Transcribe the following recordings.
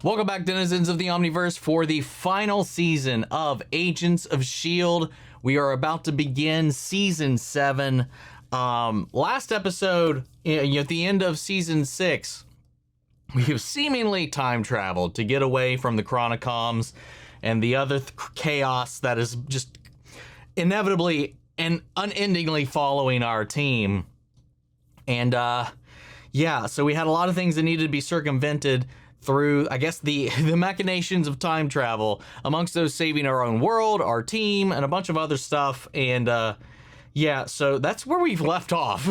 Welcome back, denizens of the Omniverse, for the final season of Agents of S.H.I.E.L.D. We are about to begin Season 7. Last episode, at the end of Season 6, we have seemingly time traveled to get away from the Chronicoms and the other chaos that is just inevitably and unendingly following our team. And, yeah, so we had a lot of things that needed to be circumvented through, I guess, the machinations of time travel, amongst those saving our own world, our team, and a bunch of other stuff. And yeah, so that's where we've left off.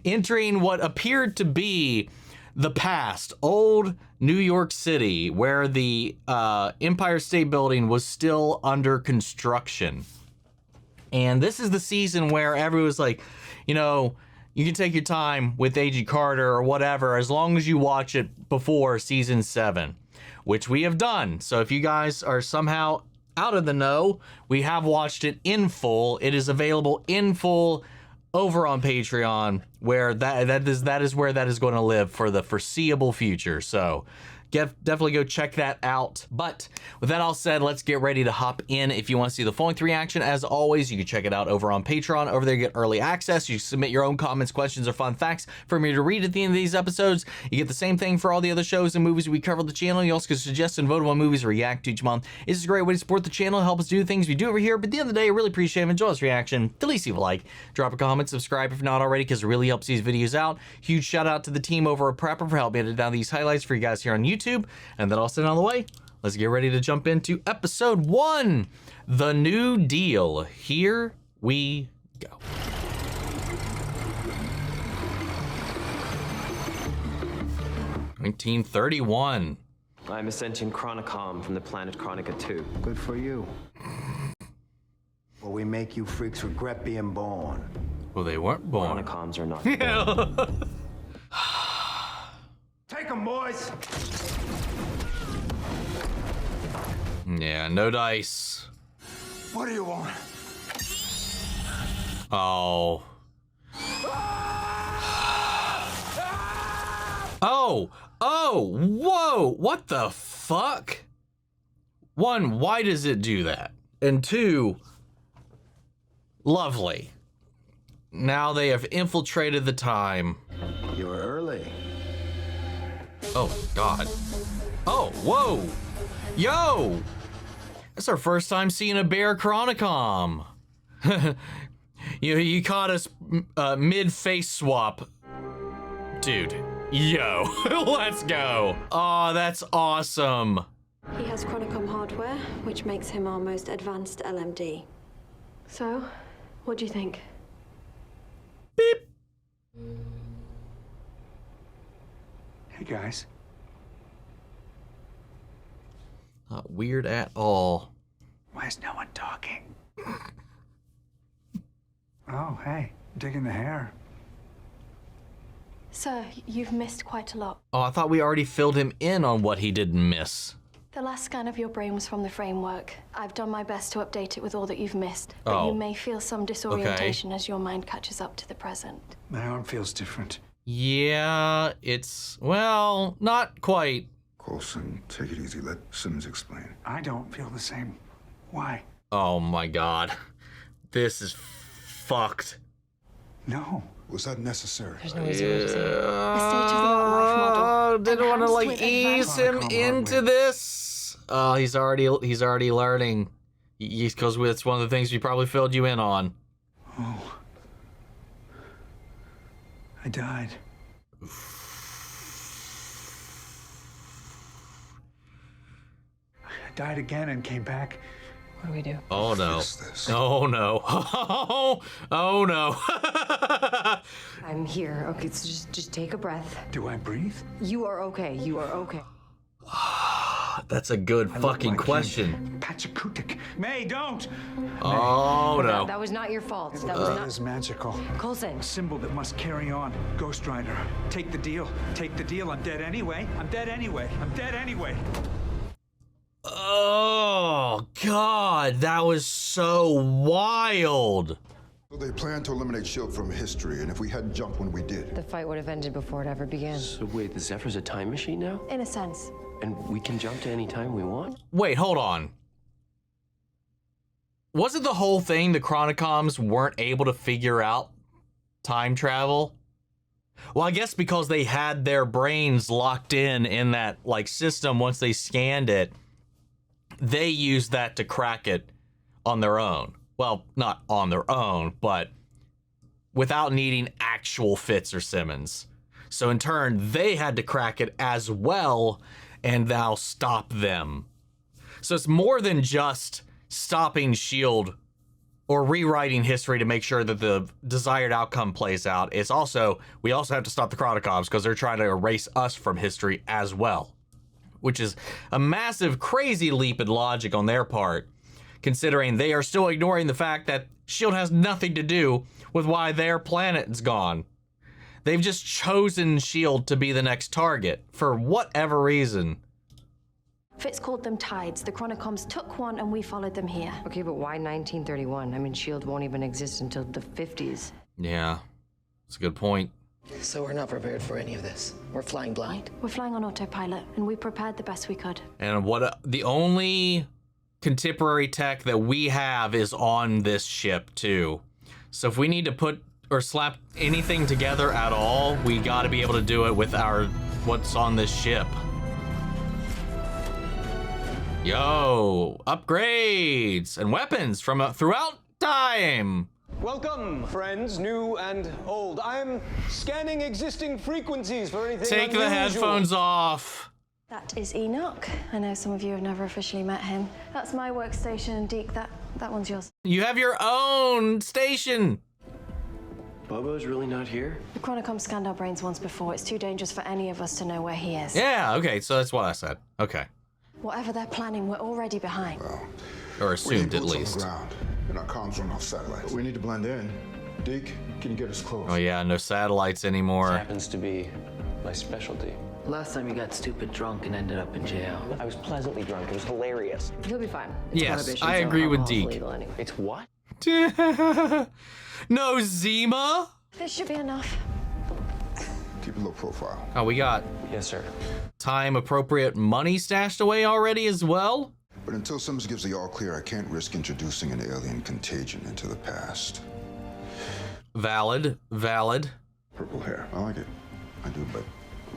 Entering what appeared to be the past, old New York City, where the Empire State Building was still under construction. And this is the season where everyone's like, you know, you can take your time with Agent Carter or whatever, as long as you watch it before Season 7, which we have done. So if you guys are somehow out of the know, we have watched it in full. It is available in full over on Patreon, where that is where that is going to live for the foreseeable future. So definitely go check that out. But with that all said, let's get ready to hop in. If you want to see the full-length reaction, as always, you can check it out over on Patreon. Over there, you get early access. You submit your own comments, questions, or fun facts for me to read at the end of these episodes. You get the same thing for all the other shows and movies we cover on the channel. You also can suggest and vote on movies we react to each month. This is a great way to support the channel, help us do the things we do over here. But at the end of the day, I really appreciate it. Enjoy this reaction. The least leave a like, drop a comment, subscribe if not already, because it really helps these videos out. Huge shout out to the team over at Prepper for helping edit down these highlights for you guys here on YouTube. And that all said, out of the way, let's get ready to jump into episode 1, The New Deal. Here we go. 1931. I'm Ascension Chronicom from the planet Chronica 2. Good for you. Will we make you freaks regret being born? Well, they weren't born. Chronicoms are not born. Take 'em, boys! Yeah, no dice. What do you want? Oh. Oh! Oh! Whoa! What the fuck? One, why does it do that? And two, lovely. Now they have infiltrated the time. You were early. Oh, God. Oh, whoa! Yo! That's our first time seeing a bear Chronicom. You caught us mid-face swap. Dude, yo, let's go. Oh, that's awesome. He has Chronicom hardware, which makes him our most advanced LMD. So, what do you think? Beep. Hey, guys. Not weird at all. Why is no one talking? Oh, hey. Digging the hair. Sir, you've missed quite a lot. Oh, I thought we already filled him in on what he didn't miss. The last scan of your brain was from the framework. I've done my best to update it with all that you've missed, but you may feel some disorientation as your mind catches up to the present. My arm feels different. Yeah, it's, well, not quite. Coulson, take it easy. Let Simmons explain. I don't feel the same. Why? Oh my God. This is fucked. No. Was that necessary? There's no easy way to say it. A state-of-the-art life model. Didn't want to enhanced like with ease advanced- him into this. Oh, he's already learning. Because it's one of the things we probably filled you in on. Oh. I died. I died again and came back. What do we do? Oh no. Fix this. Oh no. Oh no. I'm here. Okay, so just take a breath. Do I breathe? You are okay. You are okay. That's a good fucking question. Pachakutik. May, don't! Oh no. That was not your fault. That was That not. is magical. Coulson. A symbol that must carry on. Ghost Rider. Take the deal. Take the deal. I'm dead anyway. I'm dead anyway. I'm dead anyway. Oh God, that was so wild. So they plan to eliminate S.H.I.E.L.D. from history, and if we hadn't jumped when we did. The fight would have ended before it ever began. So wait, the Zephyr's a time machine now? In a sense. And we can jump to any time we want? Wait, hold on. Wasn't the whole thing the Chronicoms weren't able to figure out time travel? Well, I guess because they had their brains locked in that like system once they scanned it, they used that to crack it on their own. Well, not on their own, but without needing actual Fitz or Simmons. So in turn, they had to crack it as well and now stop them. So it's more than just stopping S.H.I.E.L.D. or rewriting history to make sure that the desired outcome plays out. It's also, we also have to stop the Chronicoms because they're trying to erase us from history as well, which is a massive, crazy leap in logic on their part, considering they are still ignoring the fact that S.H.I.E.L.D. has nothing to do with why their planet's gone. They've just chosen S.H.I.E.L.D. to be the next target for whatever reason. Fitz called them tides. The Chronicoms took one and we followed them here. Okay, but why 1931? I mean, S.H.I.E.L.D. won't even exist until the 50s. Yeah, that's a good point. So we're not prepared for any of this. We're flying blind. We're flying on autopilot, and we prepared the best we could. And the only contemporary tech that we have is on this ship too. So if we need to put or slap anything together at all, we got to be able to do it with what's on this ship. Yo, upgrades and weapons from throughout time. Welcome, friends, new and old. I'm scanning existing frequencies for anything Take unusual. the headphones off. That is Enoch. I know some of you have never officially met him. That's my workstation, and Deke, that one's yours. You have your own station. Bobo's really not here? The Chronicom scanned our brains once before. It's too dangerous for any of us to know where he is. Yeah, okay, so that's what I said. Okay. Whatever they're planning, we're already behind. Well, Or we assumed need at boots on least. the ground, and our comms run off satellites. But we need to blend in. Deke, can you get us close? Oh yeah, no satellites anymore. Happens to be my specialty. Last time you got stupid drunk and ended up in jail. I was pleasantly drunk. It was hilarious. You'll be fine. It's Yes, prohibition, I so agree with alcohol's Deke. legal anyway. It's what? No Zima? This should be enough. Keep a low profile. Oh, we got Yes, sir. time appropriate money stashed away already as well? But until Simmons gives the all clear, I can't risk introducing an alien contagion into the past. Valid. Purple hair. I like it. I do, but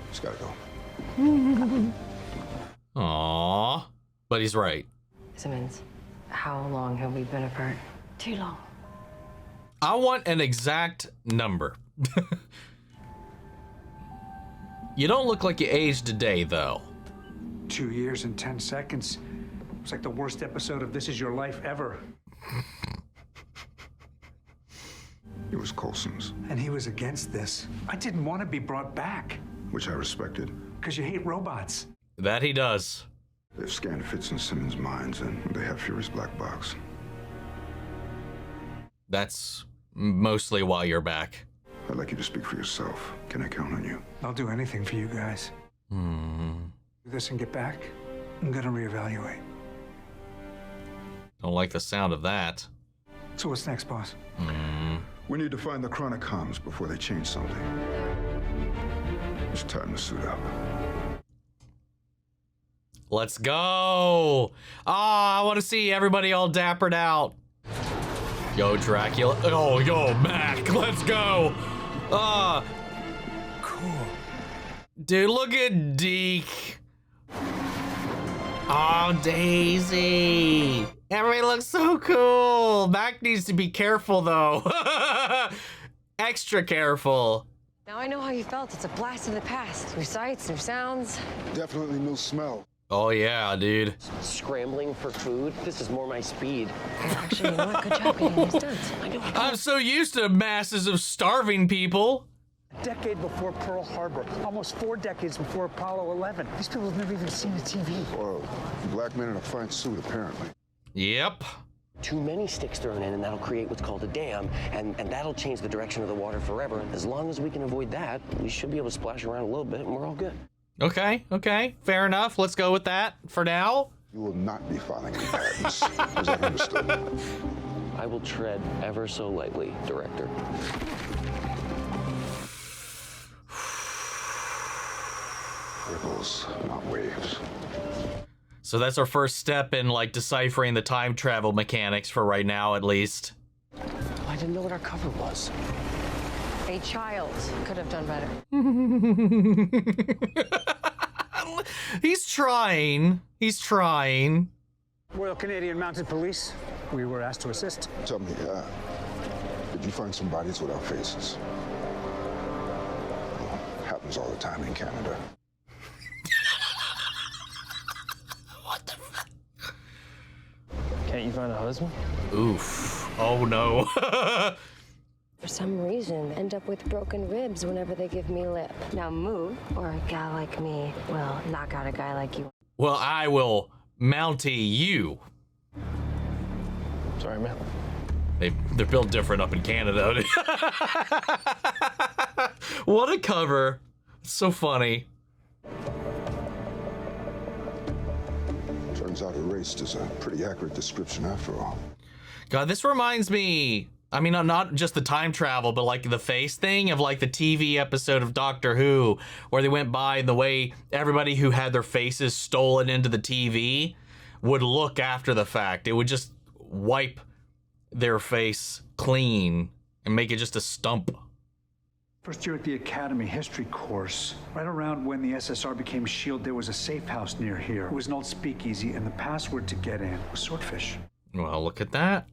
it's gotta go. Aww. But he's right. Simmons, how long have we been apart? Too long. I want an exact number. You don't look like you aged today, though. 2 years and 10 seconds. It's like the worst episode of This Is Your Life ever. It was Coulson's, And he was against this. I didn't want to be brought back. which I respected. Because you hate robots. That he does. They've scanned Fitz and Simmons' minds, and they have Fury's black box. That's mostly why you're back. I'd like you to speak for yourself. Can I count on you? I'll do anything for you guys. Do this and get back. I'm gonna reevaluate. Don't like the sound of that. So what's next, boss? We need to find the Chronicoms before they change something. It's time to suit up. Let's go. I want to see everybody all dappered out. Yo, Dracula. Oh, yo, Mac. Let's go. Cool. Dude, look at Deke. Oh, Daisy. Everybody looks so cool. Mac needs to be careful, though. Extra careful. Now I know how you felt. It's a blast of the past. New sights, new sounds. Definitely no smell. Oh, yeah, dude. Scrambling for food? This is more my speed. Actually, you know what? Good job getting these stunts. I'm so used to masses of starving people. A decade before Pearl Harbor. Almost 4 decades before Apollo 11. These people have never even seen a TV. Or a black man in a fine suit, apparently. Yep. Too many sticks thrown in, and that'll create what's called a dam, and that'll change the direction of the water forever. As long as we can avoid that, we should be able to splash around a little bit, and we're all good. Okay. Fair enough. Let's go with that for now. You will not be filing any patents. Is that understood? I will tread ever so lightly, Director. Ripples, not waves. So that's our first step in like deciphering the time travel mechanics for right now, at least. I didn't know what our cover was. S.H.I.E.L.D. could have done better. He's trying. He's trying. Royal Canadian Mounted Police. We were asked to assist. Tell me, did you find some bodies without faces? Happens all the time in Canada. What the fuck? Can't you find a husband? Oof. Oh no. For some reason, end up with broken ribs whenever they give me lip. Now move, or a guy like me will knock out a guy like you. Well, I will Mountie you. Sorry, man. They're built different up in Canada. What a cover. It's so funny. Turns out erased is a pretty accurate description after all. God, this reminds me, I mean, not just the time travel, but like the face thing of like the TV episode of Doctor Who, where they went by and the way everybody who had their faces stolen into the TV would look after the fact. It would just wipe their face clean and make it just a stump. First year at the Academy history course, right around when the SSR became S.H.I.E.L.D., there was a safe house near here. It was an old speakeasy, and the password to get in was swordfish. Well, look at that.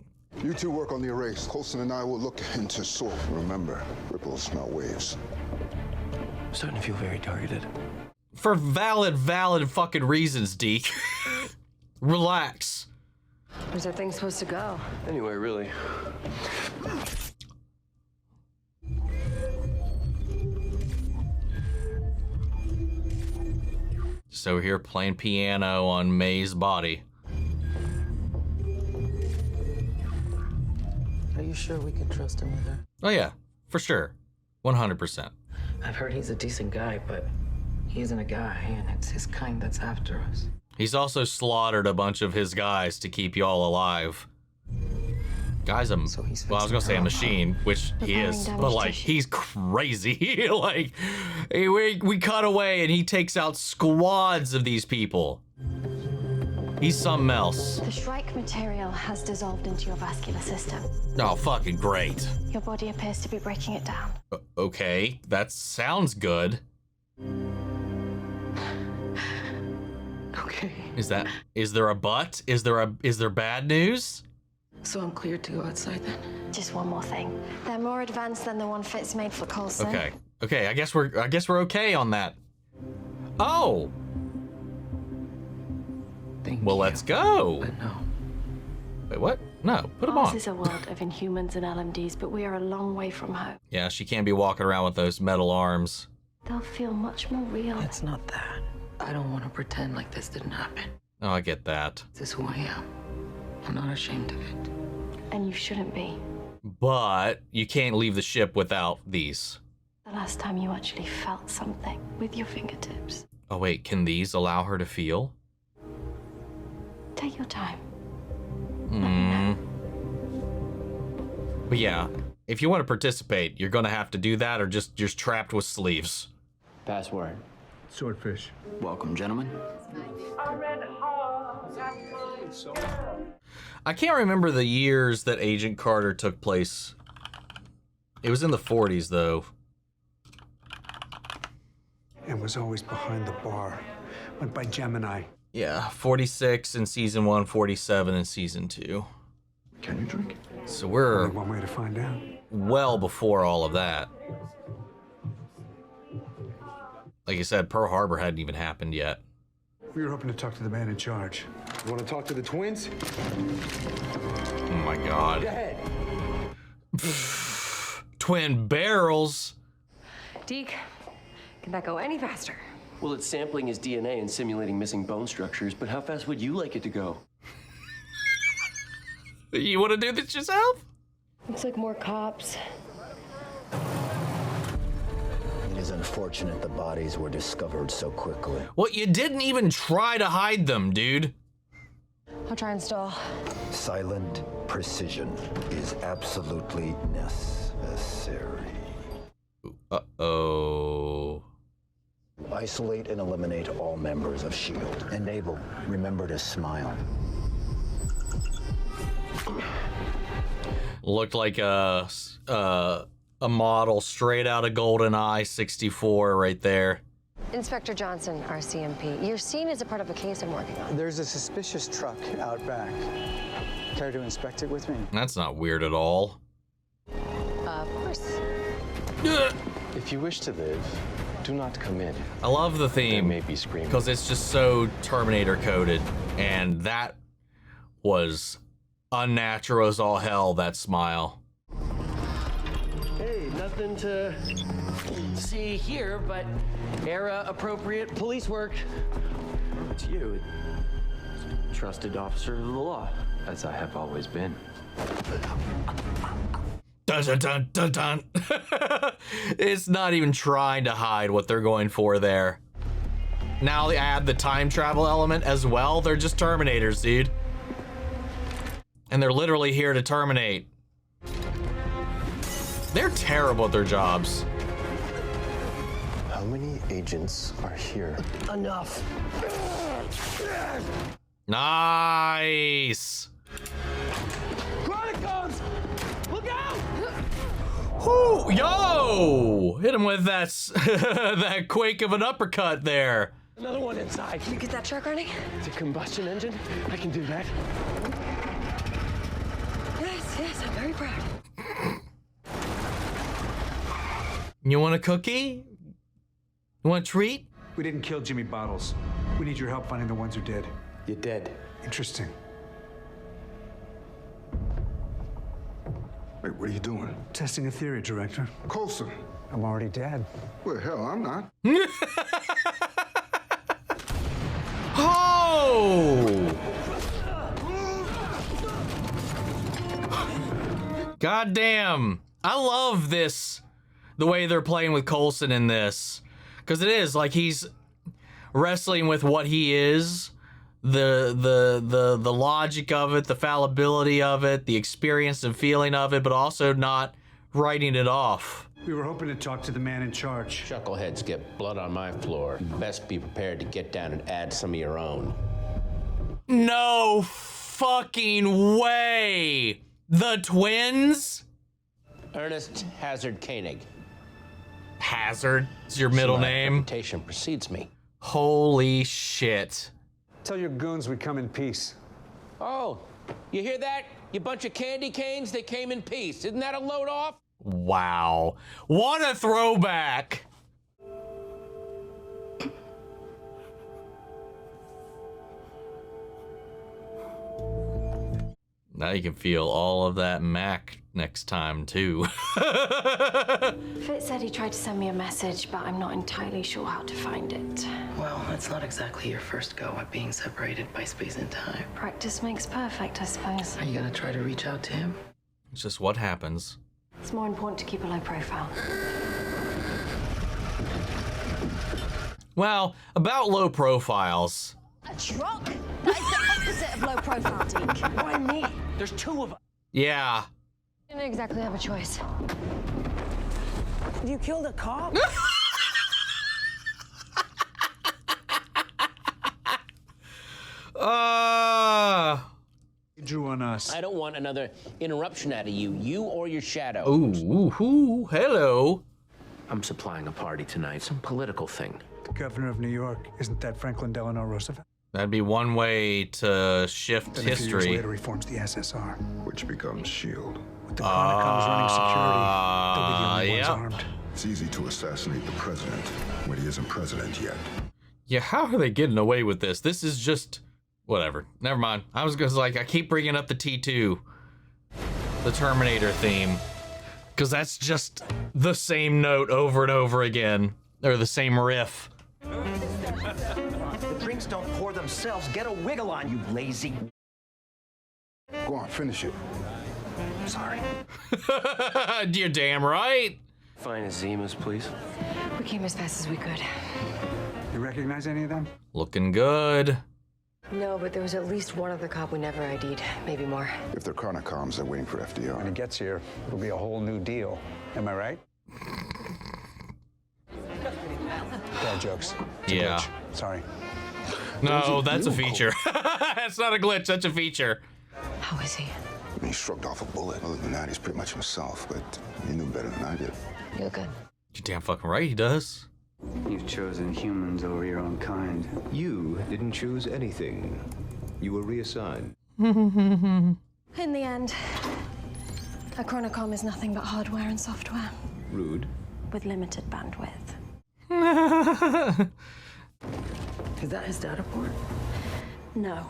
You two work on the erase. Colson and I will look into sword. Remember, ripples, not waves. I'm starting to feel very targeted. For valid fucking reasons, Deke. Relax. Where's that thing supposed to go? Anyway, really. So here playing piano on May's body. Are you sure we can trust him with her? Oh yeah, for sure. 100%. I've heard he's a decent guy, but he isn't a guy, and it's his kind that's after us. He's also slaughtered a bunch of his guys to keep y'all alive. Guy's a, So he's well, I was gonna say a machine, which he is, but like, he's crazy. Like, we cut away and he takes out squads of these people. He's something else. The S.H.I.E.L.D. material has dissolved into your vascular system. Oh, fucking great. Your body appears to be breaking it down. Okay, that sounds good. Okay. Is there a but? Is there bad news? So I'm cleared to go outside then? Just one more thing. They're more advanced than the one Fitz made for Coulson. Okay, I guess we're okay on that. Oh. Well, let's go. But no. Wait, what? No, put them Ours on. is a world of Inhumans and LMDs, but we are a long way from home. Yeah, she can't be walking around with those metal arms. They'll feel much more real. It's not that. I don't want to pretend like this didn't happen. Oh, I get that. This is who I am. I'm not ashamed of it. And you shouldn't be. But you can't leave the ship without these. The last time you actually felt something with your fingertips. Oh wait, can these allow her to feel? Take your time. Let me know. But yeah, if you want to participate, you're gonna have to do that or just trapped with sleeves. Password. Swordfish. Welcome, gentlemen. I can't remember the years that Agent Carter took place. It was in the 40s, though. And was always behind the bar. Went by Gemini. Yeah, 46 in season 1, 47 in season 2. Can you drink? So we're Only one way to find out. well before all of that. Like I said, Pearl Harbor hadn't even happened yet. We were hoping to talk to the man in charge. You want to talk to the twins? Oh my God. Go ahead. Twin barrels. Deke, can that go any faster? Well, it's sampling his DNA and simulating missing bone structures, but how fast would you like it to go? You want to do this yourself? Looks like more cops. It is unfortunate the bodies were discovered so quickly. Well, you didn't even try to hide them, dude. I'll try and stall. Silent precision is absolutely necessary. Uh-oh. Isolate and eliminate all members of S.H.I.E.L.D. Enable, remember to smile. Looked like a model straight out of GoldenEye 64 right there. Inspector Johnson, RCMP. You're seen as a part of a case I'm working on. There's a suspicious truck out back. Care to inspect it with me? That's not weird at all. Of course. If you wish to live, do not come in. I love the theme There may be screaming. because it's just so Terminator coded, and that was unnatural as all hell, that smile. Hey, nothing to see here, but era-appropriate police work. It's you, trusted officer of the law, as I have always been. Dun, dun, dun, dun, dun. It's not even trying to hide what they're going for there. Now they add the time travel element as well. They're just Terminators, dude. And they're literally here to terminate. They're terrible at their jobs. How many agents are here? Enough. Nice. Chronicles! Look out! Whoo, yo! Hit him with that that quake of an uppercut there. Another one inside. Can you get that truck running? It's a combustion engine. I can do that. Yes, I'm very proud. You want a cookie? You want a treat? We didn't kill Jimmy Bottles. We need your help finding the ones who did. You're dead. Interesting. Wait, what are you doing? Testing a theory, Director. Coulson. I'm already dead. Well, hell, I'm not. Oh! God damn. I love this, the way they're playing with Coulson in this. Because it is like he's wrestling with what he is, the logic of it, the fallibility of it, the experience and feeling of it, but also not writing it off. We were hoping to talk to the man in charge. Chuckleheads get blood on my floor. Best be prepared to get down and add some of your own. No fucking way! The twins? Ernest Hazard Koenig. Hazard is your middle name? Reputation precedes me. Holy shit. Tell your goons we come in peace. Oh, you hear that? You bunch of candy canes, they came in peace. Isn't that a load off? Wow. What a throwback. Now you can feel all of that Mac next time, too. Fitz said he tried to send me a message, but I'm not entirely sure how to find it. Well, that's not exactly your first go at being separated by space and time. Practice makes perfect, I suppose. Are you gonna try to reach out to him? It's just what happens. It's more important to keep a low profile. Well, about low profiles. A truck? That is the opposite of low profile, Deke. Why me? There's two of us. Yeah. You didn't exactly have a choice. You killed a cop? He drew on us. I don't want another interruption out of you or your shadow. Ooh, hello. I'm supplying a party tonight, some political thing. The governor of New York, isn't that Franklin Delano Roosevelt? That'd be one way to shift Then a few years history. later, he forms the SSR. Which becomes S.H.I.E.L.D. With the Chronicons running security, they'll be the only ones yeah. armed. It's easy to assassinate the president when he isn't president yet. Yeah, how are they getting away with this? This is just... Whatever. Never mind. I was just like, I keep bringing up the T2. The Terminator theme. Because that's just the same note over and over again. Or the same riff. The drinks don't pour themselves. Get a wiggle on, you lazy... Go on, finish it. Sorry. You're damn right. Find Zimas, please. We came as fast as we could. You recognize any of them? Looking good. No, but there was at least one other cop we never ID'd. Maybe more. If they're chronocoms, they're waiting for FDR. When he gets here, it'll be a whole new deal. Am I right? Bad jokes. It's a Yeah. glitch. Sorry. No, that's a feature. That's not a glitch, that's a feature. How is he? He shrugged off a bullet. Other than that, he's pretty much himself, but he knew better than I did. You're good. You're damn fucking right, he does. You've chosen humans over your own kind. You didn't choose anything. You were reassigned. In the end, a chronocom is nothing but hardware and software. Rude. With limited bandwidth. Is that his data port? No.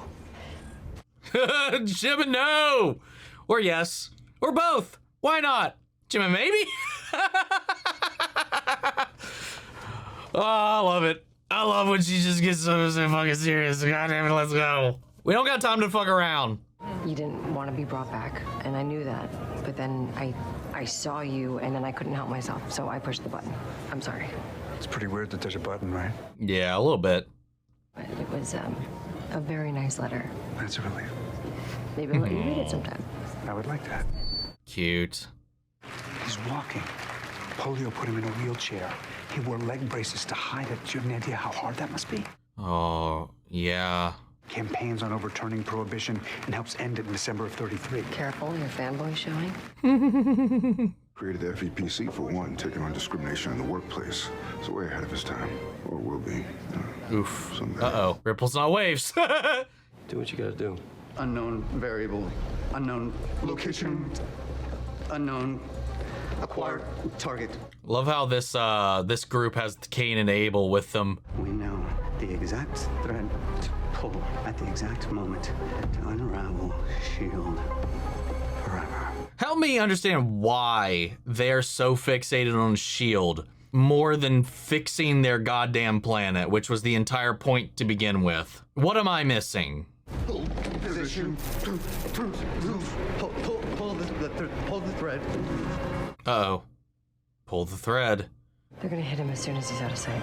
Jimmy, no! Or yes. Or both. Why not? Jimmy, maybe? Oh, I love it. I love when she just gets so fucking serious. God damn it, let's go. We don't got time to fuck around. You didn't want to be brought back, and I knew that. But then I saw you, and then I couldn't help myself, so I pushed the button. I'm sorry. It's pretty weird that there's a button, right? Yeah, a little bit. But it was a very nice letter. That's a relief. Maybe I'll let you read it sometime. I would like that. Cute. He's walking. Polio put him in a wheelchair. He wore leg braces to hide it. Do you have any idea how hard that must be? Oh, yeah. Campaigns on overturning prohibition and helps end it in December of *33. Careful, your fanboy showing. Created the FEPC for one, taking on discrimination in the workplace. It's way ahead of his time, or will be. Oof. Someday. Uh-oh. Ripples, not waves. Do what you gotta do. Unknown variable. Unknown location. Unknown acquired target. Love how this this group has Cain and Abel with them. We know the exact thread to pull at the exact moment to unravel S.H.I.E.L.D. forever. Help me understand why they're so fixated on S.H.I.E.L.D. more than fixing their goddamn planet, which was the entire point to begin with. What am I missing? Position. Pull the thread. Uh-oh. Pull the thread. They're gonna hit him as soon as he's out of sight.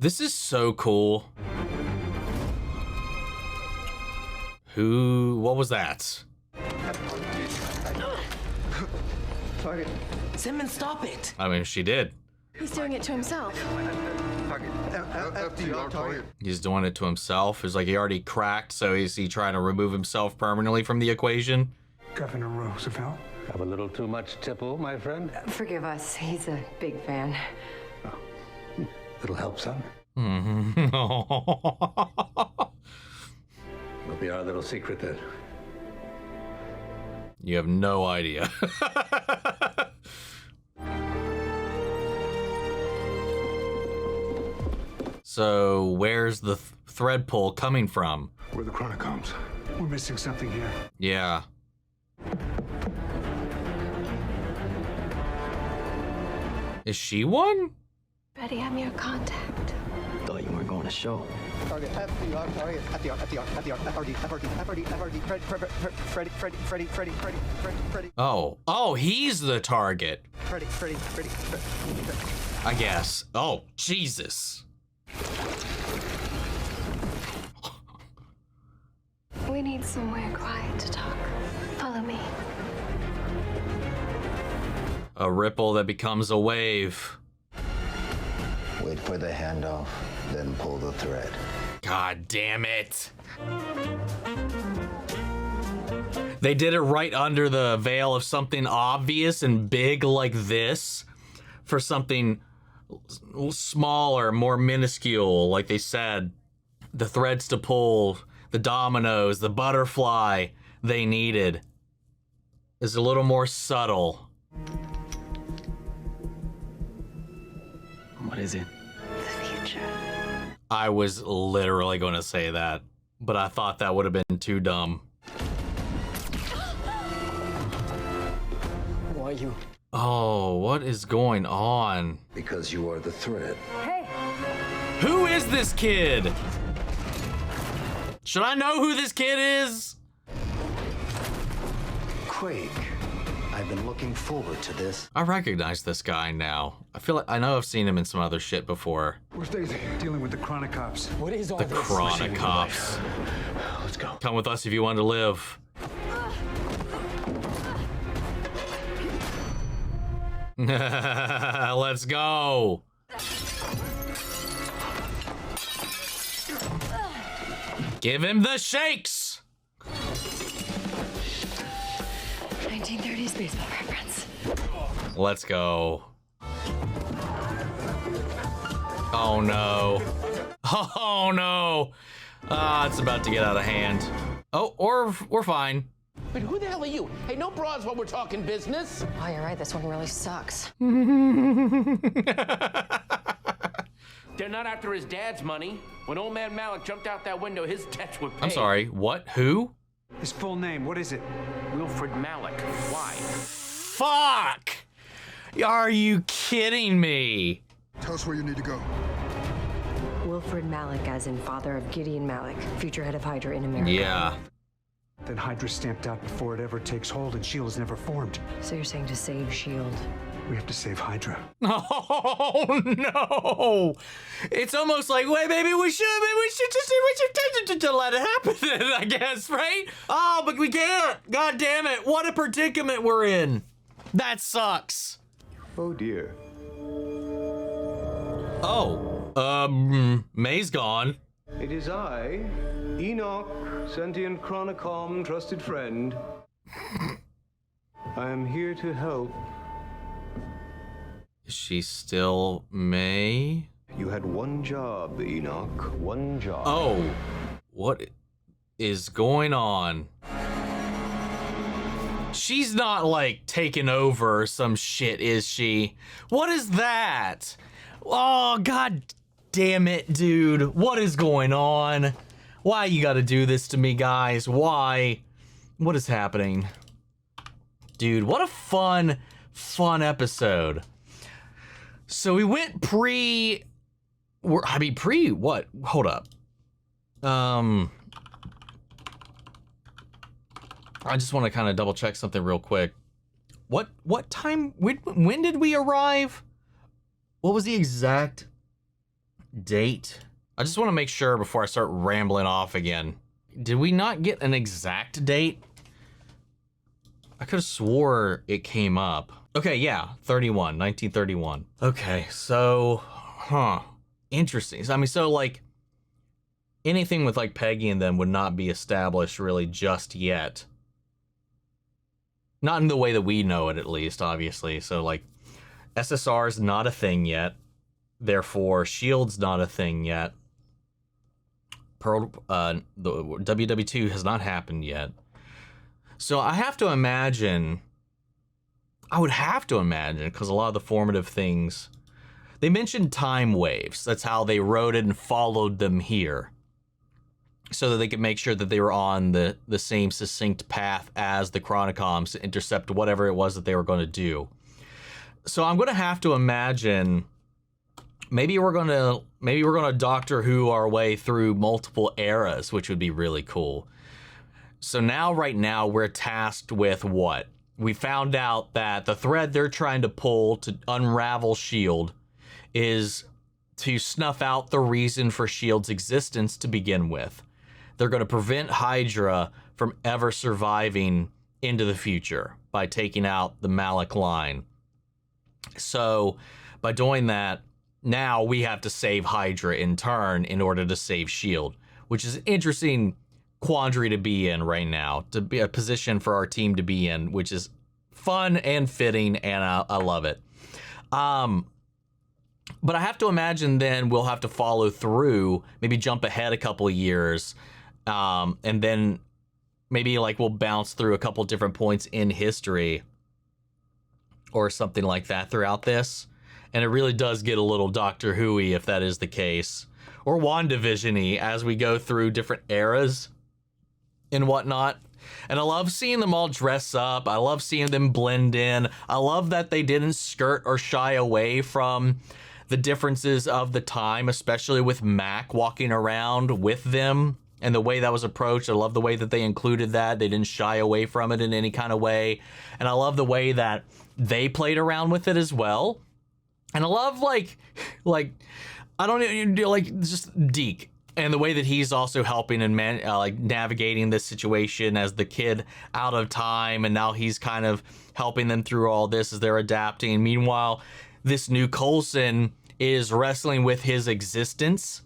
This is so cool. What was that? Target. Simmons, stop it. I mean, she did. He's doing it to himself. Target. FDR target. He's doing it to himself. It's like he already cracked, so is he trying to remove himself permanently from the equation? Governor Roosevelt. Have a little too much tipple, my friend? Forgive us, he's a big fan. It'll help some. Mm-hmm. It'll be our little secret then. You have no idea. So where's the thread pull coming from? Where are the chronocoms? We're missing something here. Yeah. Is she one? Betty, I'm your contact. Thought you weren't going to show. Target. FDR target. FDR. Freddy. Oh, he's the target. Freddy. I guess. Oh, Jesus. We need somewhere quiet to talk. Follow me. A ripple that becomes a wave. Wait for the handoff, then pull the thread. God damn it. They did it right under the veil of something obvious and big like this for something smaller, more minuscule, like they said. The threads to pull, the dominoes, the butterfly they needed is a little more subtle. What is it? The future. I was literally going to say that, but I thought that would have been too dumb. Why you? Oh, what is going on? Because you are the thread. Hey! Who is this kid? Should I know who this kid is? Quake. I've been looking looking forward to this. I recognize this guy now. I feel like I know I've seen him in some other shit before. Where's Daisy? Dealing with the chronic cops. What is all The this? chronic cops. Let's go. Come with us if you want to live. Let's go. Give him the shakes. 1930s baseball reference. Let's go. Oh no. Oh no. Ah, it's about to get out of hand. Oh, or we're fine. But who the hell are you? Hey, no bras while we're talking business. Oh, you're right. This one really sucks. They're not after his dad's money. When old man Malik jumped out that window, his debts were paid. I'm sorry, what? Who? His full name, what is it? Wilfred Malik. Why? Fuck! Are you kidding me? Tell us where you need to go. Wilfred Malik, as in father of Gideon Malik, future head of Hydra in America. Yeah. Then Hydra stamped out before it ever takes hold, and S.H.I.E.L.D. is never formed. So you're saying to save S.H.I.E.L.D. We have to save Hydra. Oh no! It's almost like, wait, maybe we should just let it happen then, I guess, right? Oh, but we can't. God damn it! What a predicament we're in. That sucks. Oh dear. Oh, May's gone. It is I, Enoch, sentient chronicom, trusted friend. I am here to help. Is she still May? You had one job, Enoch. One job. Oh, what is going on? She's not like taking over or some shit, is she? What is that? Oh, god damn it, dude. What is going on? Why you gotta do this to me, guys? Why? What is happening? Dude, what a fun episode. So we went pre what? Hold up. I just want to kind of double check something real quick. What time, when did we arrive? What was the exact date? I just want to make sure before I start rambling off again. Did we not get an exact date? I could have swore it came up. Okay, yeah, 1931. Okay, so, interesting. I mean, so like, anything with like Peggy and them would not be established really just yet. Not in the way that we know it, at least, obviously. So like, SSR is not a thing yet. Therefore, S.H.I.E.L.D's not a thing yet. The WW2 has not happened yet. So I have to imagine, I would have to imagine, because a lot of the formative things, they mentioned time waves. That's how they wrote it and followed them here, so that they could make sure that they were on the same succinct path as the Chronicoms to intercept whatever it was that they were going to do. So I'm going to have to imagine maybe we're going to Doctor Who our way through multiple eras, which would be really cool. So right now we're tasked with what? We found out that the thread they're trying to pull to unravel S.H.I.E.L.D. is to snuff out the reason for S.H.I.E.L.D's existence to begin with. They're going to prevent Hydra from ever surviving into the future by taking out the Malik line. So by doing that, now we have to save Hydra in turn in order to save S.H.I.E.L.D., which is an interesting quandary to be in right now, to be a position for our team to be in, which is fun and fitting, and I love it. But I have to imagine then we'll have to follow through, maybe jump ahead a couple of years, and then maybe like we'll bounce through a couple different points in history or something like that throughout this. And it really does get a little Doctor Who-y if that is the case, or WandaVision-y as we go through different eras and whatnot. And I love seeing them all dress up. I love seeing them blend in. I love that they didn't skirt or shy away from the differences of the time, especially with Mac walking around with them and the way that was approached. I love the way that they included that. They didn't shy away from it in any kind of way. And I love the way that they played around with it as well. And I love like I don't know, like just Deke and the way that he's also helping and like navigating this situation as the kid out of time, and now he's kind of helping them through all this as they're adapting. Meanwhile, this new Coulson is wrestling with his existence,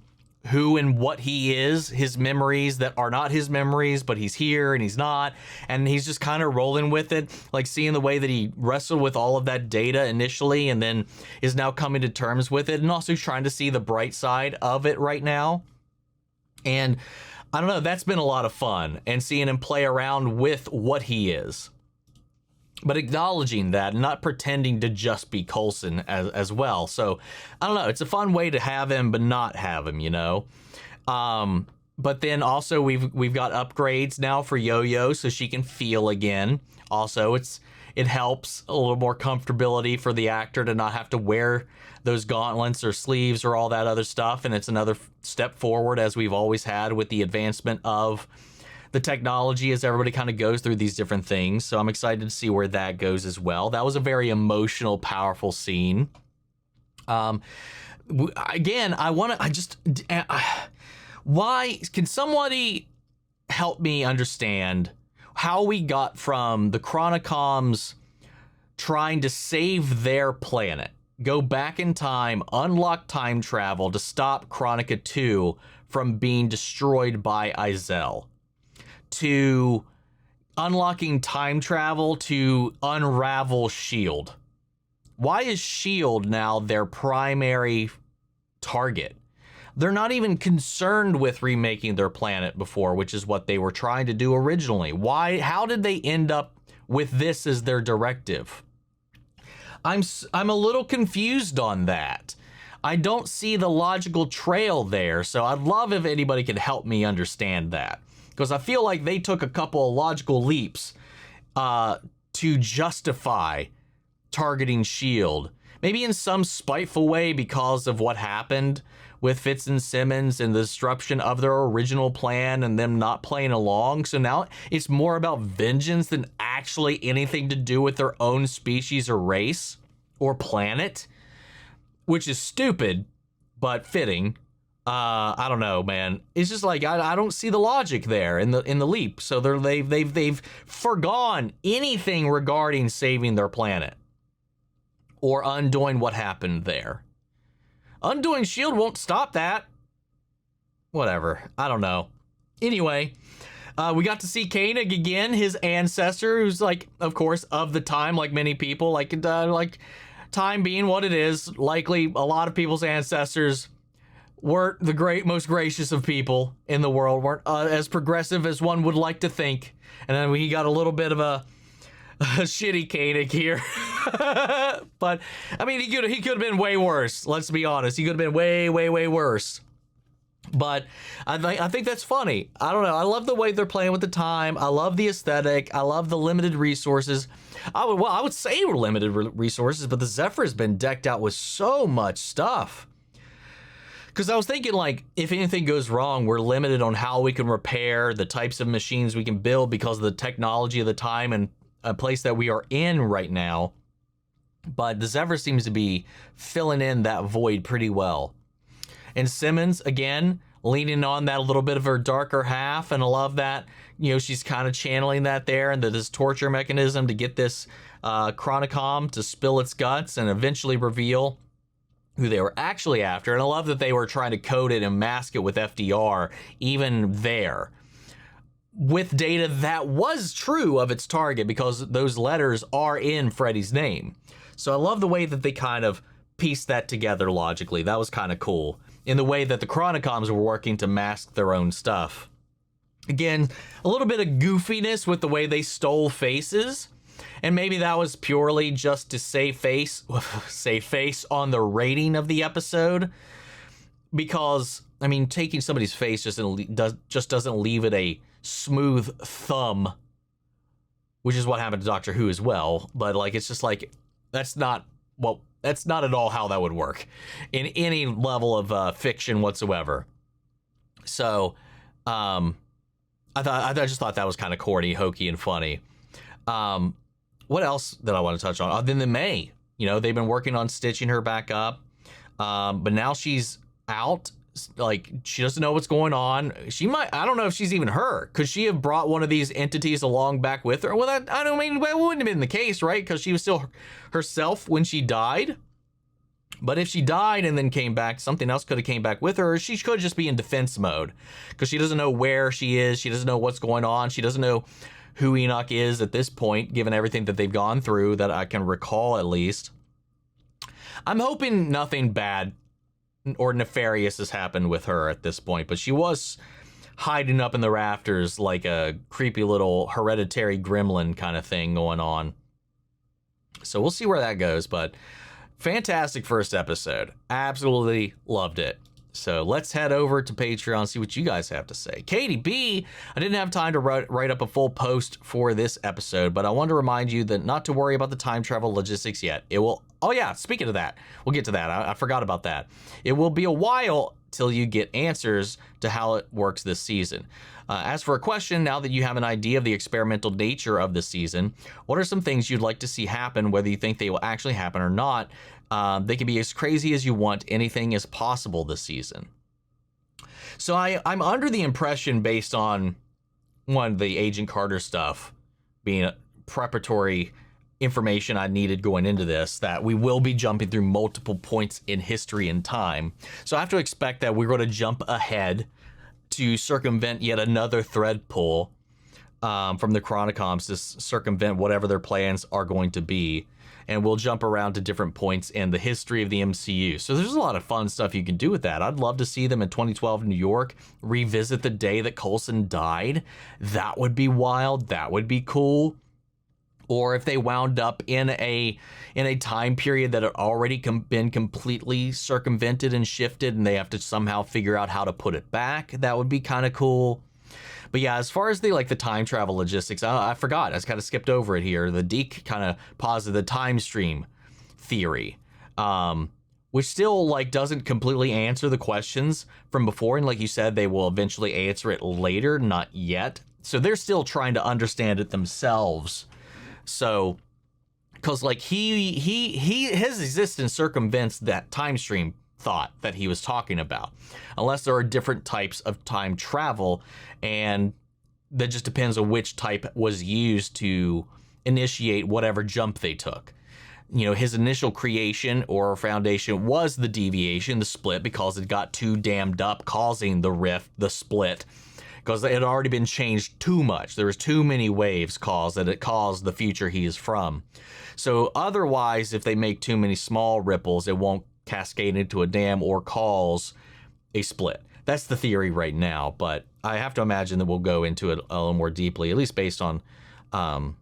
who and what he is, his memories that are not his memories, but he's here and he's not, and he's just kind of rolling with it, like seeing the way that he wrestled with all of that data initially and then is now coming to terms with it, and also trying to see the bright side of it right now. And I don't know, that's been a lot of fun, and seeing him play around with what he is, but acknowledging that and not pretending to just be Coulson as well. So I don't know, it's a fun way to have him but not have him, you know. But then also we've got upgrades now for Yo-Yo so she can feel again. Also, it helps a little more comfortability for the actor to not have to wear those gauntlets or sleeves or all that other stuff, and it's another step forward, as we've always had with the advancement of the technology as everybody kind of goes through these different things. So I'm excited to see where that goes as well. That was a very emotional, powerful scene. Again, why can somebody help me understand how we got from the Chronicoms trying to save their planet, go back in time, unlock time travel to stop Chronica 2 from being destroyed by S.H.I.E.L.D, to unlocking time travel to unravel S.H.I.E.L.D. Why is S.H.I.E.L.D. now their primary target? They're not even concerned with remaking their planet before, which is what they were trying to do originally. Why? How did they end up with this as their directive? I'm a little confused on that. I don't see the logical trail there, so I'd love if anybody could help me understand that, because I feel like they took a couple of logical leaps to justify targeting S.H.I.E.L.D. Maybe in some spiteful way because of what happened with Fitz and Simmons and the disruption of their original plan and them not playing along. So now it's more about vengeance than actually anything to do with their own species or race or planet, which is stupid, but fitting. I don't know, man. It's just like I don't see the logic there in the leap. So they've forgone anything regarding saving their planet or undoing what happened there. Undoing S.H.I.E.L.D. won't stop that. Whatever. I don't know. Anyway, we got to see Koenig again, his ancestor, who's like, of course, of the time, like many people, like time being what it is. Likely, a lot of people's ancestors weren't the most gracious of people in the world, weren't as progressive as one would like to think. And then we got a little bit of a shitty Koenig here. But I mean, he could have been way worse. Let's be honest. He could have been way, way, way worse. But I think that's funny. I don't know. I love the way they're playing with the time. I love the aesthetic. I love the limited resources. I would say limited resources, but the Zephyr has been decked out with so much stuff. Because I was thinking, like, if anything goes wrong, we're limited on how we can repair, the types of machines we can build because of the technology of the time and a place that we are in right now. But the Zephyr seems to be filling in that void pretty well. And Simmons, again, leaning on that a little bit of her darker half, and I love that, you know, she's kind of channeling that there, and this torture mechanism to get this Chronicom to spill its guts and eventually reveal who they were actually after. And I love that they were trying to code it and mask it with FDR even there, with data that was true of its target, because those letters are in Freddy's name. So I love the way that they kind of pieced that together logically. That was kind of cool, in the way that the Chronicoms were working to mask their own stuff. Again, a little bit of goofiness with the way they stole faces, and maybe that was purely just to save face on the rating of the episode, because I mean, taking somebody's face just doesn't leave it a smooth thumb, which is what happened to Doctor Who as well. But like, it's just like, that's not at all how that would work in any level of fiction whatsoever. So I just thought that was kind of corny, hokey, and funny. What else that I want to touch on? Other than May, they've been working on stitching her back up, but now she's out. Like, she doesn't know what's going on. I don't know if she's even her. Could she have brought one of these entities along back with her? Well, I don't mean, that wouldn't have been the case, right? Because she was still herself when she died. But if she died and then came back, something else could have came back with her. Or she could just be in defense mode because she doesn't know where she is. She doesn't know what's going on. She doesn't know who Enoch is at this point, given everything that they've gone through that I can recall at least. I'm hoping nothing bad or nefarious has happened with her at this point, but she was hiding up in the rafters like a creepy little hereditary gremlin kind of thing going on. So we'll see where that goes, but fantastic first episode. Absolutely loved it. So let's head over to Patreon and see what you guys have to say. Katie B, I didn't have time to write up a full post for this episode, but I want to remind you that not to worry about the time travel logistics yet. It will, oh yeah, speaking of that, we'll get to that. I forgot about that. It will be a while till you get answers to how it works this season. As for a question, now that you have an idea of the experimental nature of the season, what are some things you'd like to see happen, whether you think they will actually happen or not? They can be as crazy as you want. Anything is possible this season. So I'm under the impression, based on the Agent Carter stuff being preparatory information I needed going into this, that we will be jumping through multiple points in history and time. So I have to expect that we're going to jump ahead to circumvent yet another thread pull from the Chronicoms to circumvent whatever their plans are going to be. And we'll jump around to different points in the history of the MCU. So there's a lot of fun stuff you can do with that. I'd love to see them in 2012 New York revisit the day that Coulson died. That would be wild. That would be cool. Or if they wound up in a time period that had already been completely circumvented and shifted, and they have to somehow figure out how to put it back, that would be kind of cool. But yeah, as far as the time travel logistics, I forgot. I just kind of skipped over it here. The Deke kind of posited the time stream theory, which still doesn't completely answer the questions from before. And like you said, they will eventually answer it later, not yet. So they're still trying to understand it themselves. So, because his existence circumvents that time stream thought that he was talking about, unless there are different types of time travel, and that just depends on which type was used to initiate whatever jump they took. His initial creation or foundation was the deviation, the split, because it got too dammed up, causing the rift, the split, because it had already been changed too much. There was too many waves caused that it caused the future he is from. So otherwise, if they make too many small ripples, it won't cascade into a dam or cause a split. That's the theory right now, but I have to imagine that we'll go into it a little more deeply, at least based on the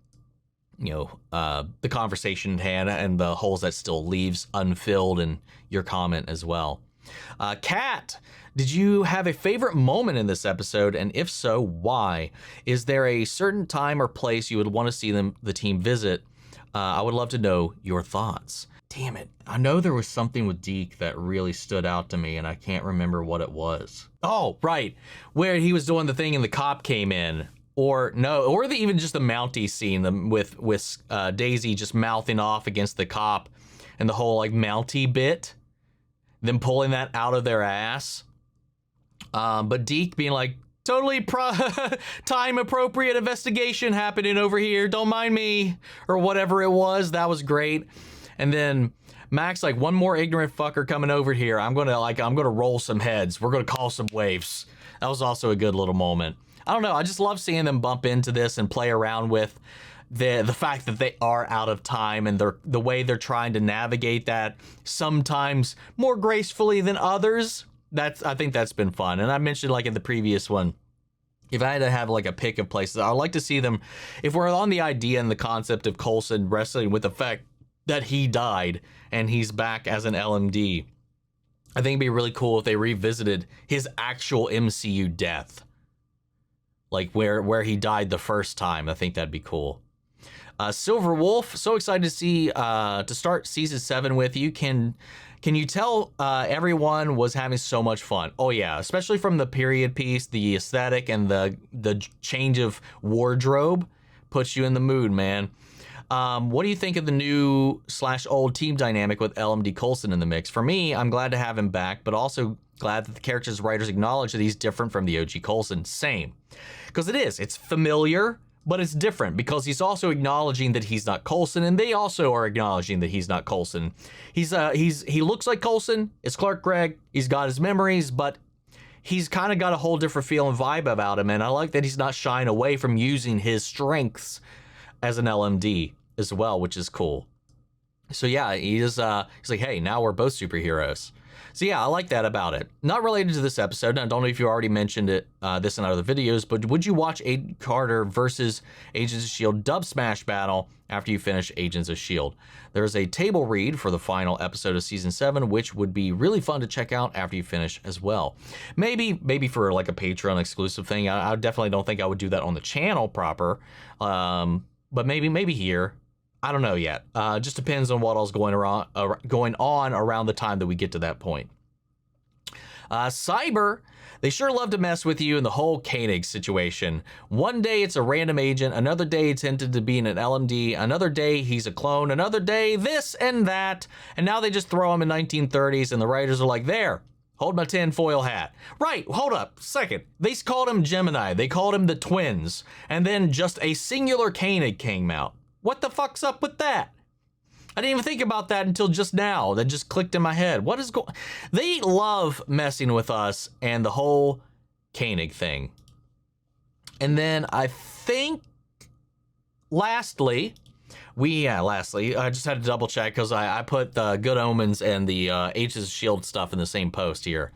conversation at hand and the holes that still leaves unfilled, and your comment as well. Kat, did you have a favorite moment in this episode, and if so, why? Is there a certain time or place you would want to see the team visit? I would love to know your thoughts. Damn it. I know there was something with Deke that really stood out to me, and I can't remember what it was. Oh, right. Where he was doing the thing and the cop came in. Or no, or even just the Mountie scene with Daisy just mouthing off against the cop and the whole Mountie bit. Them pulling that out of their ass. But Deke being totally time appropriate investigation happening over here. Don't mind me. Or whatever it was. That was great. And then Max, one more ignorant fucker coming over here. I'm gonna roll some heads. We're gonna call some waves. That was also a good little moment. I don't know. I just love seeing them bump into this and play around with the fact that they are out of time, and the way they're trying to navigate that, sometimes more gracefully than others. I think that's been fun. And I mentioned in the previous one, if I had to have a pick of places, I'd like to see them, if we're on the idea and the concept of Coulson wrestling with the fact that he died and he's back as an LMD, I think it'd be really cool if they revisited his actual MCU death. Where he died the first time. I think that'd be cool. Silver Wolf, so excited to see to start season 7 with you. Can Can you tell everyone was having so much fun? Oh yeah, especially from the period piece, the aesthetic, and the change of wardrobe puts you in the mood, man. What do you think of the new /old team dynamic with LMD Coulson in the mix? For me, I'm glad to have him back, but also glad that the character's writers acknowledge that he's different from the OG Coulson. Same. Because it's familiar, but it's different because he's also acknowledging that he's not Coulson, and they also are acknowledging that he's not Coulson. He looks like Coulson. It's Clark Gregg. He's got his memories, but he's kind of got a whole different feel and vibe about him, and I like that he's not shying away from using his strengths as an LMD as well, which is cool. So yeah, he's like, hey, now we're both superheroes. So yeah, I like that about it. Not related to this episode, and I don't know if you already mentioned it, this in other videos, but would you watch Agent Carter versus Agents of S.H.I.E.L.D. dub smash battle after you finish Agents of S.H.I.E.L.D.? There's a table read for the final episode of Season 7, which would be really fun to check out after you finish as well. Maybe for like a Patreon exclusive thing. I definitely don't think I would do that on the channel proper, but maybe here. I don't know yet. Just depends on what else going on around the time that we get to that point. Cyber, they sure love to mess with you in the whole Koenig situation. One day it's a random agent, another day it's hinted to be an LMD, another day he's a clone, another day this and that, and now they just throw him in 1930s and the writers are like, there, hold my tinfoil hat. Right, hold up, second. They called him Gemini, they called him the twins, and then just a singular Koenig came out. What the fuck's up with that? I didn't even think about that until just now. That just clicked in my head. What is going? They love messing with us and the whole Koenig thing. And then I think, lastly, I just had to double check because I put the Good Omens and the Agents of S.H.I.E.L.D. stuff in the same post here.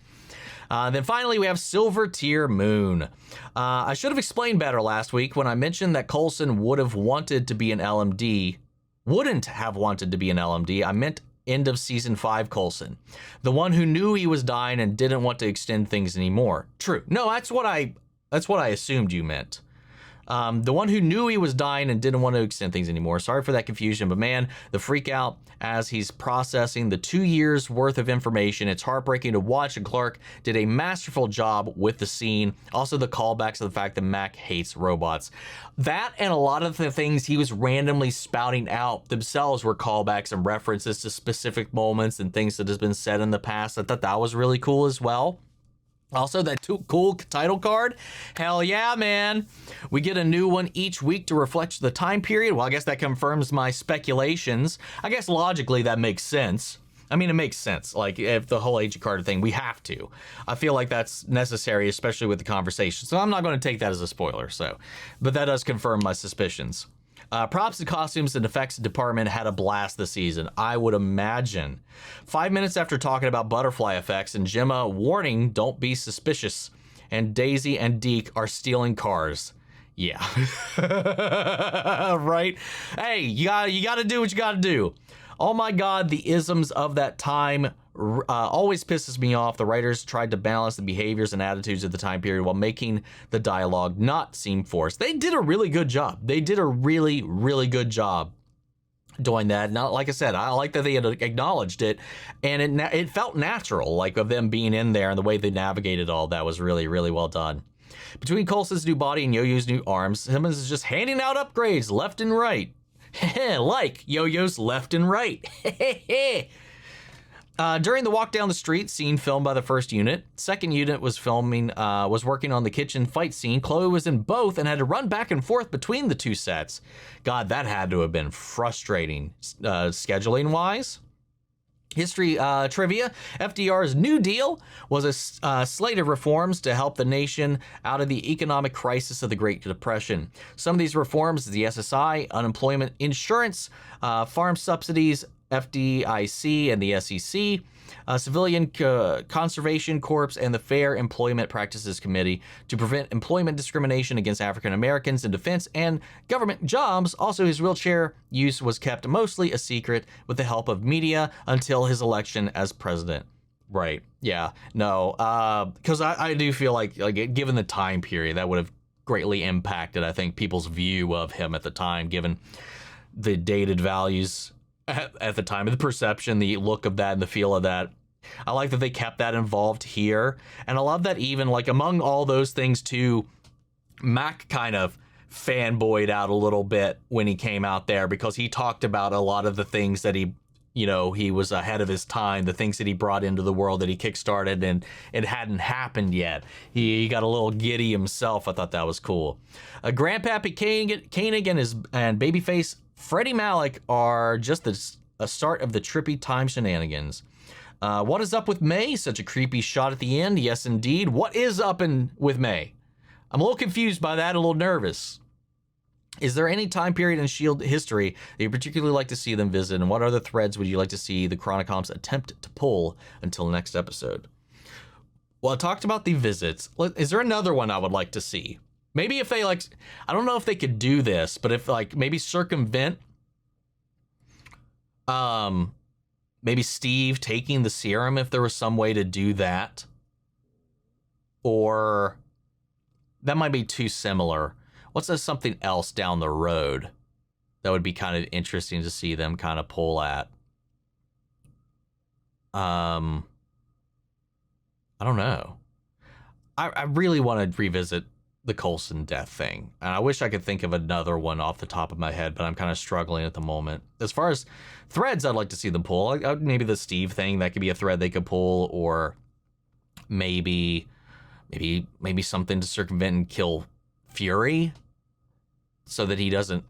Then finally, we have Silver Tier Moon. I should have explained better last week when I mentioned that Coulson would have wanted to be an LMD. Wouldn't have wanted to be an LMD. I meant end of Season 5 Coulson. The one who knew he was dying and didn't want to extend things anymore. True. No, that's what I assumed you meant. The one who knew he was dying and didn't want to extend things anymore. Sorry for that confusion, but man, the freak out as he's processing the 2 years worth of information. It's heartbreaking to watch, and Clark did a masterful job with the scene. Also the callbacks to the fact that Mac hates robots. That and a lot of the things he was randomly spouting out themselves were callbacks and references to specific moments and things that has been said in the past. I thought that was really cool as well. Also, that cool title card. Hell yeah, man. We get a new one each week to reflect the time period. Well, I guess that confirms my speculations. I guess logically that makes sense. I mean, it makes sense. Like, if the whole Agent Carter thing, we have to. I feel like that's necessary, especially with the conversation. So I'm not going to take that as a spoiler, but that does confirm my suspicions. Props and costumes and effects department had a blast this season, I would imagine. 5 minutes after talking about butterfly effects and Gemma warning, don't be suspicious, and Daisy and Deke are stealing cars. Yeah. Right? Hey, you gotta do what you gotta do. Oh my God, the isms of that time always pisses me off. The writers tried to balance the behaviors and attitudes of the time period while making the dialogue not seem forced. They did a really good job. They did a really, really good job doing that. Now, like I said, I like that they had acknowledged it, and it felt natural, like of them being in there and the way they navigated all that was really, really well done. Between Coulson's new body and Yo-Yo's new arms, Simmons is just handing out upgrades left and right. Like Yo-Yo's left and right. During the walk down the street scene filmed by the first unit, second unit was working on the kitchen fight scene. Chloe was in both and had to run back and forth between the two sets. God, that had to have been frustrating, scheduling wise. History trivia, FDR's New Deal was a slate of reforms to help the nation out of the economic crisis of the Great Depression. Some of these reforms, the SSI, unemployment insurance, farm subsidies, FDIC and the SEC, Civilian Conservation Corps, and the Fair Employment Practices Committee to prevent employment discrimination against African Americans in defense and government jobs. Also, his wheelchair use was kept mostly a secret with the help of media until his election as president. Right. Yeah. No. Because I do feel like given the time period, that would have greatly impacted, I think, people's view of him at the time, given the dated values. at the time of the perception, the look of that and the feel of that. I like that they kept that involved here. And I love that even like among all those things too, Mac kind of fanboyed out a little bit when he came out there because he talked about a lot of the things that he, you know, he was ahead of his time, the things that he brought into the world that he kickstarted and it hadn't happened yet. He got a little giddy himself. I thought that was cool. Grandpappy Koenig and Babyface Freddie Malik are just a start of the trippy time shenanigans. What is up with May? Such a creepy shot at the end. Yes, indeed. What is up with May? I'm a little confused by that, a little nervous. Is there any time period in S.H.I.E.L.D. history that you particularly like to see them visit, and what other threads would you like to see the Chronicoms attempt to pull until next episode? Well, I talked about the visits. Is there another one I would like to see? Maybe if they like, I don't know if they could do this, but if like maybe circumvent, maybe Steve taking the serum, if there was some way to do that, or that might be too similar. What's something else down the road that would be kind of interesting to see them kind of pull at? I don't know. I really want to revisit the Coulson death thing. And I wish I could think of another one off the top of my head, but I'm kind of struggling at the moment. As far as threads, I'd like to see them pull. Maybe the Steve thing, that could be a thread they could pull, or maybe something to circumvent and kill Fury so that he doesn't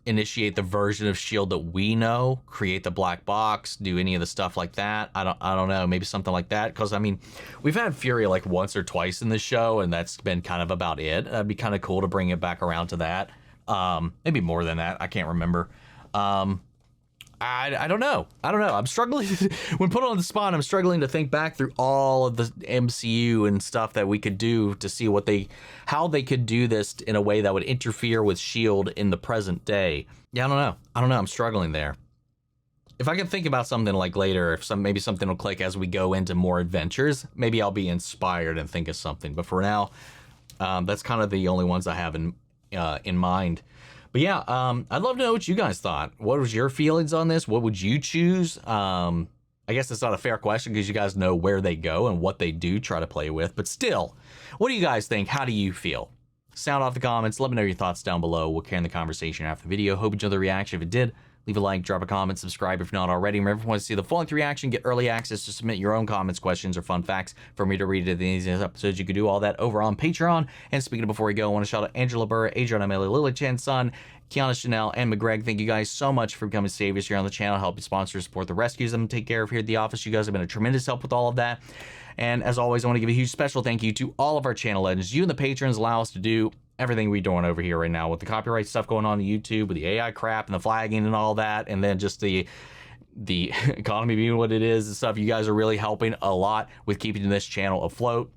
initiate the version of S.H.I.E.L.D. that we know, create the black box, do any of the stuff like that. I don't know, maybe something like that, because I mean, we've had Fury like once or twice in the show, and that's been kind of about it. That'd be kind of cool to bring it back around to that. Maybe more than that, I can't remember. I don't know. I'm struggling. When put on the spot, I'm struggling to think back through all of the MCU and stuff that we could do to see how they could do this in a way that would interfere with S.H.I.E.L.D. in the present day. Yeah, I don't know. I'm struggling there. If I can think about something like later, maybe something will click as we go into more adventures, maybe I'll be inspired and think of something. But for now, that's kind of the only ones I have in mind. But yeah, I'd love to know what you guys thought. What was your feelings on this? What would you choose? I guess it's not a fair question because you guys know where they go and what they do try to play with. But still, what do you guys think? How do you feel? Sound off the comments. Let me know your thoughts down below. We'll carry on the conversation after the video. Hope you enjoyed the reaction. If it did, leave a like, drop a comment, subscribe if not already. Remember, if you want to see the full-length reaction, get early access to submit your own comments, questions, or fun facts for me to read at the end of these episodes, you can do all that over on Patreon. And speaking of before we go, I want to shout out Angela Burr, Adriana Amelia, Lily Chan's son, Kiana Chanel, and McGreg. Thank you guys so much for becoming saviors here on the channel, help you sponsor, support the rescues I'm take care of here at the office. You guys have been a tremendous help with all of that. And as always, I want to give a huge special thank you to all of our channel legends. You and the patrons allow us to do everything we're doing over here right now with the copyright stuff going on YouTube, with the AI crap and the flagging and all that, and then just the economy being what it is and stuff. You guys are really helping a lot with keeping this channel afloat.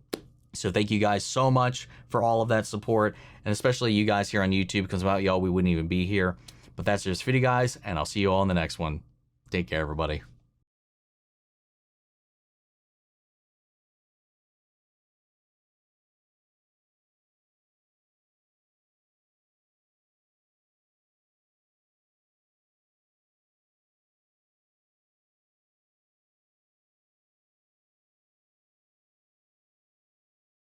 So thank you guys so much for all of that support, and especially you guys here on YouTube, because without y'all, we wouldn't even be here. But that's just video, guys, and I'll see you all in the next one. Take care, everybody.